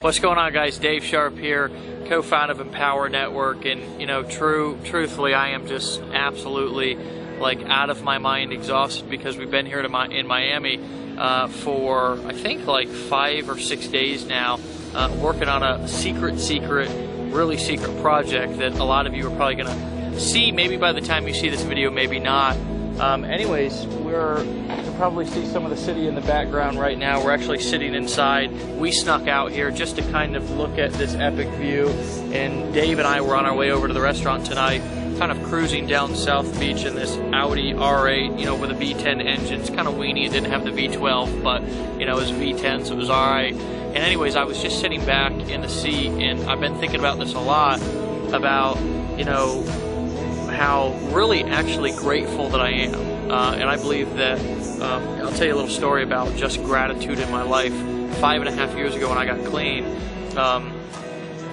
What's going on, guys? Dave Sharpe here, co-founder of Empower Network, and truthfully, I am just absolutely out of my mind exhausted because we've been here in Miami for I think 5 or 6 days now, working on a really secret project that a lot of you are probably gonna see maybe by the time you see this video, maybe not. Anyways, you can probably see some of the city in the background right now. We're actually sitting inside. We snuck out here just to kind of look at this epic view, and Dave and I were on our way over to the restaurant tonight, kind of cruising down South Beach in this Audi R8, with a V10 engine. It's kind of weenie. It didn't have the V12, but it was V10, so it was alright. And anyways, I was just sitting back in the seat, and I've been thinking about this a lot, about how really actually grateful that I am. And I believe that, I'll tell you a little story about just gratitude in my life. 5.5 years ago when I got clean,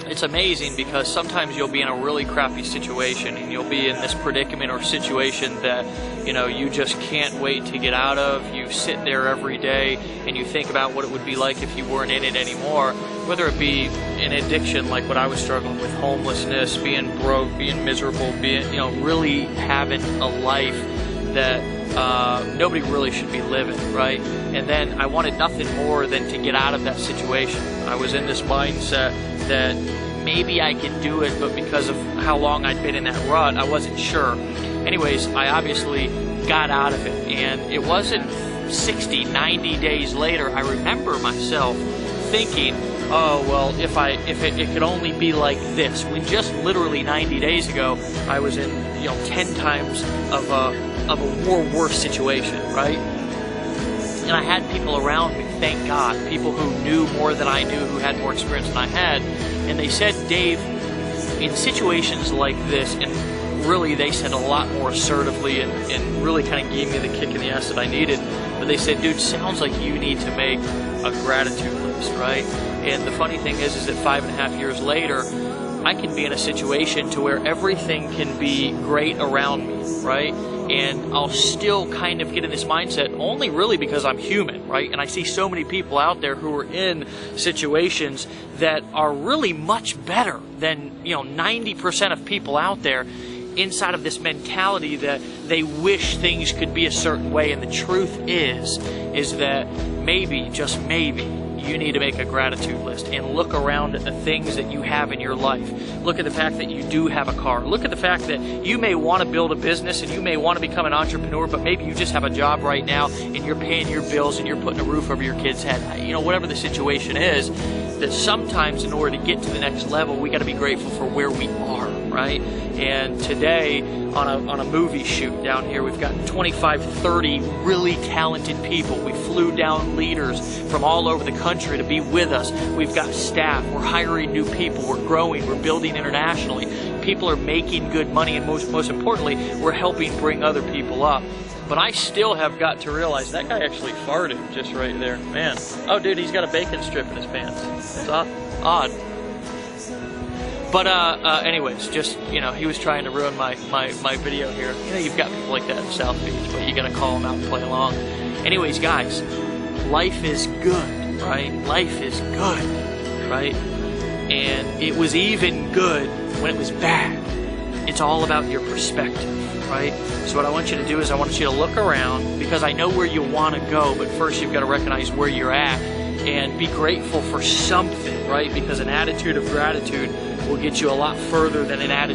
it's amazing because sometimes you'll be in a really crappy situation and you'll be in this predicament or situation that you just can't wait to get out of. You sit there every day and you think about what it would be like if you weren't in it anymore, whether it be an addiction like what I was struggling with, homelessness, being broke, being miserable, being really having a life that nobody really should be living, right? And then I wanted nothing more than to get out of that situation. I was in this mindset that maybe I can do it, but because of how long I'd been in that rut, I wasn't sure. Anyways, I obviously got out of it, and it wasn't 60, 90 days later, I remember myself thinking, oh, well, if it could only be like this, when just literally 90 days ago, I was in, 10 times of a more worse situation, right? And I had people around me, thank God, people who knew more than I knew, who had more experience than I had, and they said, Dave, in situations like this, and really they said a lot more assertively and really kind of gave me the kick in the ass that I needed, but they said, dude, sounds like you need to make a gratitude list, right? And the funny thing is that 5.5 years later, I can be in a situation to where everything can be great around me, right? And I'll still kind of get in this mindset only really because I'm human, right? And I see so many people out there who are in situations that are really much better than 90% of people out there, inside of this mentality that they wish things could be a certain way. And the truth is that maybe, just maybe, you need to make a gratitude list and look around at the things that you have in your life. Look at the fact that you do have a car. Look at the fact that you may want to build a business and you may want to become an entrepreneur, but maybe you just have a job right now and you're paying your bills and you're putting a roof over your kid's head. Whatever the situation is, that sometimes in order to get to the next level, we got to be grateful for where we are, right? And today, on a movie shoot down here, we've got 25, 30 really talented people. We flew down leaders from all over the country to be with us. We've got staff. We're hiring new people. We're growing. We're building internationally. People are making good money, and most importantly, we're helping bring other people up. But I still have got to realize that guy actually farted just right there. Man. Oh, dude, he's got a bacon strip in his pants. It's odd. But anyways, just, he was trying to ruin my video here. You've got people like that in South Beach, but you gotta call them out and play along. Anyways, guys, life is good, right? Life is good, right? And it was even good when it was bad. It's all about your perspective, right? So what I want you to do is I want you to look around, because I know where you want to go, but first you've got to recognize where you're at and be grateful for something, right? Because an attitude of gratitude will get you a lot further than an attitude